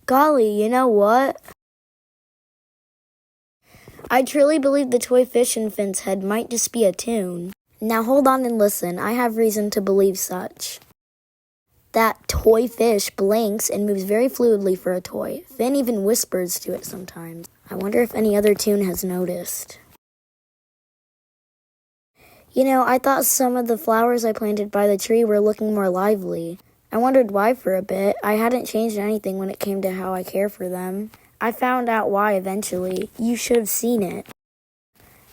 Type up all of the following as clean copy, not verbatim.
Golly, you know what? I truly believe the toy fish in Finn's head might just be a tune. Now hold on and listen, I have reason to believe such. That toy fish blinks and moves very fluidly for a toy. Finn even whispers to it sometimes. I wonder if any other tune has noticed. You know, I thought some of the flowers I planted by the tree were looking more lively. I wondered why for a bit. I hadn't changed anything when it came to how I care for them. I found out why eventually. You should have seen it.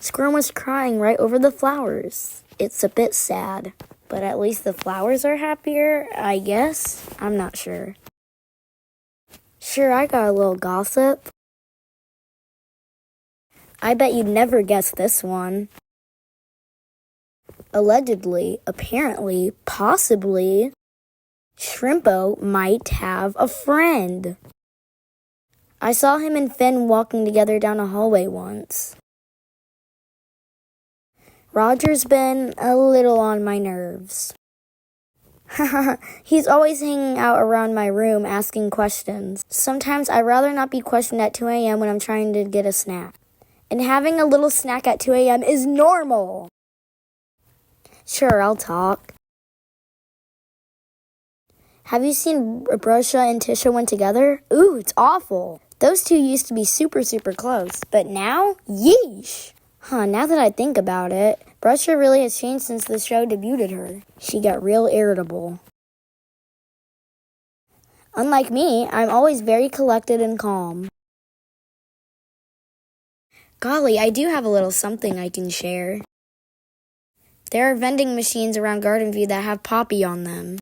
Squirm was crying right over the flowers. It's a bit sad, but at least the flowers are happier, I guess. I'm not sure. Sure, I got a little gossip. I bet you'd never guess this one. Allegedly, apparently, possibly, Shrimpo might have a friend. I saw him and Finn walking together down a hallway once. Roger's been a little on my nerves. He's always hanging out around my room asking questions. Sometimes I'd rather not be questioned at 2 a.m. when I'm trying to get a snack. And having a little snack at 2 a.m. is normal. Sure, I'll talk. Have you seen Brosha and Tisha went together? Ooh, it's awful. Those two used to be super close, but now, yeesh. Now that I think about it, Brosha really has changed since the show debuted her. She got real irritable. Unlike me, I'm always very collected and calm. Golly, I do have a little something I can share. There are vending machines around Garden View that have Poppy on them.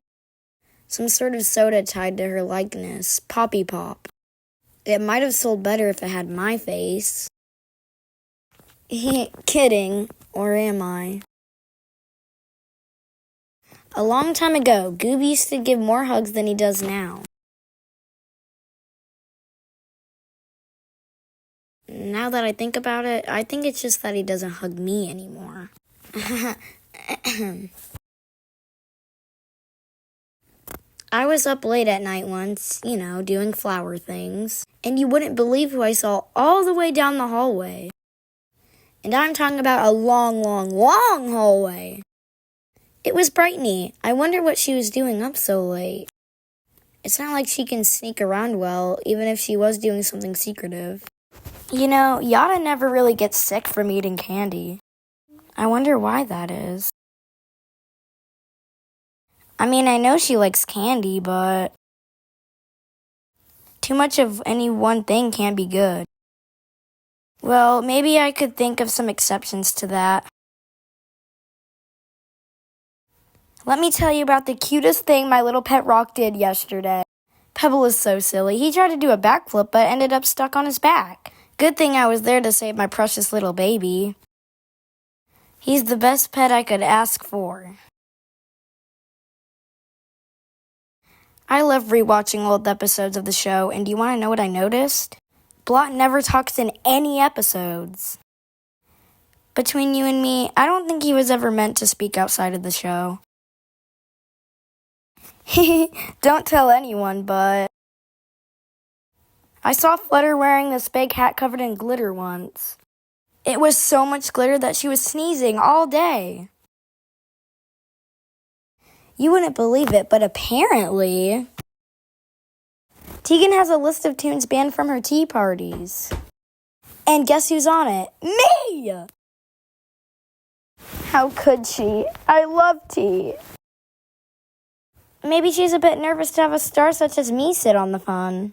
Some sort of soda tied to her likeness, Poppy Pop. It might have sold better if it had my face. Kidding, or am I? A long time ago, Goob used to give more hugs than he does now. Now that I think about it, I think it's just that he doesn't hug me anymore. I was up late at night once, doing flower things, and you wouldn't believe who I saw all the way down the hallway. And I'm talking about a long hallway. It was Brightney. I wonder what she was doing up so late. It's not like she can sneak around well, even if she was doing something secretive. Yada never really gets sick from eating candy. I wonder why that is. I mean, I know she likes candy, but too much of any one thing can't be good. Well, maybe I could think of some exceptions to that. Let me tell you about the cutest thing my little pet Rock did yesterday. Pebble is so silly. He tried to do a backflip, but ended up stuck on his back. Good thing I was there to save my precious little baby. He's the best pet I could ask for. I love rewatching old episodes of the show, and do you want to know what I noticed? Blott never talks in any episodes. Between you and me, I don't think he was ever meant to speak outside of the show. Don't tell anyone, but I saw Flutter wearing this big hat covered in glitter once. It was so much glitter that she was sneezing all day. You wouldn't believe it, but apparently Tegan has a list of tunes banned from her tea parties. And guess who's on it? Me! How could she? I love tea. Maybe she's a bit nervous to have a star such as me sit on the fun.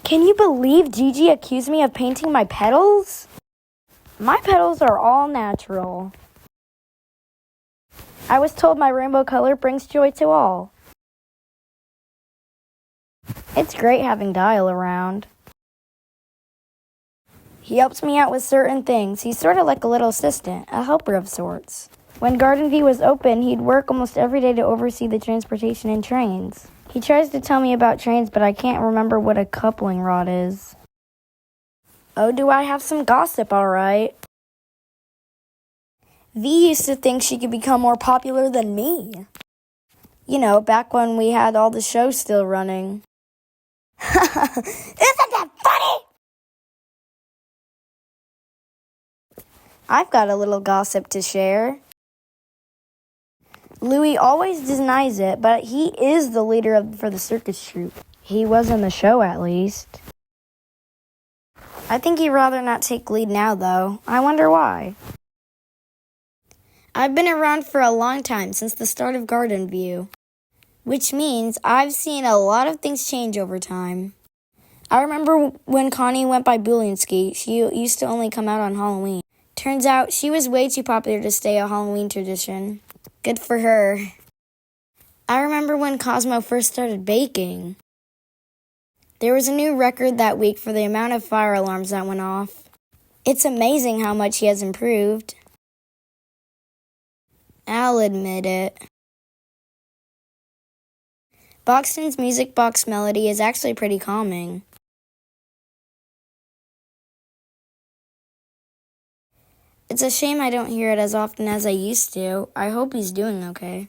Can you believe Gigi accused me of painting my petals? My petals are all natural. I was told my rainbow color brings joy to all. It's great having Dial around. He helps me out with certain things. He's sort of like a little assistant, a helper of sorts. When Garden View was open, he'd work almost every day to oversee the transportation in trains. He tries to tell me about trains, but I can't remember what a coupling rod is. Oh, do I have some gossip, all right? V used to think she could become more popular than me. You know, back when we had all the shows still running. Isn't that funny? I've got a little gossip to share. Louis always denies it, but he is the leader for the circus troupe. He was in the show, at least. I think he'd rather not take lead now, though. I wonder why. I've been around for a long time, since the start of Garden View, which means I've seen a lot of things change over time. I remember when Connie went by Boolinski, she used to only come out on Halloween. Turns out she was way too popular to stay a Halloween tradition. Good for her. I remember when Cosmo first started baking. There was a new record that week for the amount of fire alarms that went off. It's amazing how much he has improved. I'll admit it. Boxton's music box melody is actually pretty calming. It's a shame I don't hear it as often as I used to. I hope he's doing okay.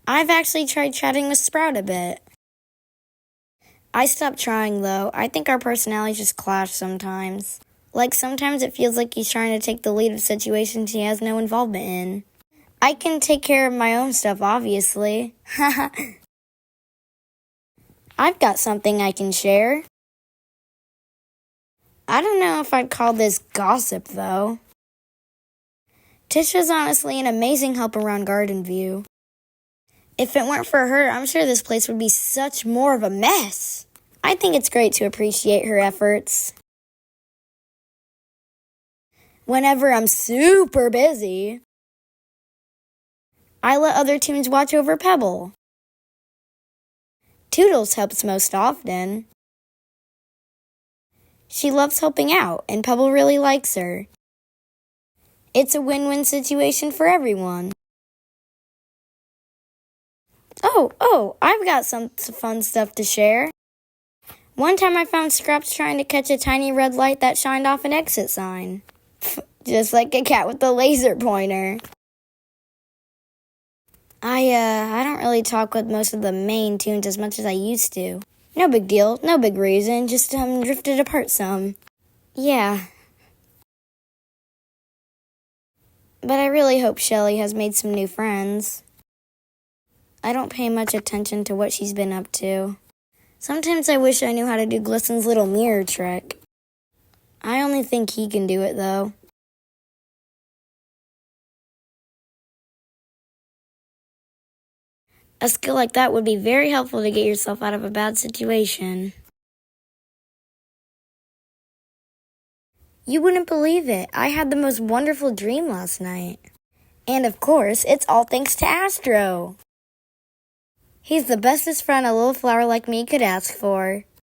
I've actually tried chatting with Sprout a bit. I stopped trying, though. I think our personalities just clash sometimes. Like, sometimes it feels like he's trying to take the lead of situations he has no involvement in. I can take care of my own stuff, obviously. I've got something I can share. I don't know if I'd call this gossip, though. Tisha's honestly an amazing help around Garden View. If it weren't for her, I'm sure this place would be such more of a mess. I think it's great to appreciate her efforts. Whenever I'm super busy, I let other tunes watch over Pebble. Toodles helps most often. She loves helping out, and Pebble really likes her. It's a win-win situation for everyone. Oh, I've got some fun stuff to share. One time I found Scraps trying to catch a tiny red light that shined off an exit sign. Just like a cat with a laser pointer. I don't really talk with most of the main tunes as much as I used to. No big deal, no big reason, just drifted apart some. Yeah. But I really hope Shelly has made some new friends. I don't pay much attention to what she's been up to. Sometimes I wish I knew how to do Glisten's little mirror trick. I only think he can do it, though. A skill like that would be very helpful to get yourself out of a bad situation. You wouldn't believe it. I had the most wonderful dream last night. And of course, it's all thanks to Astro. He's the bestest friend a little flower like me could ask for.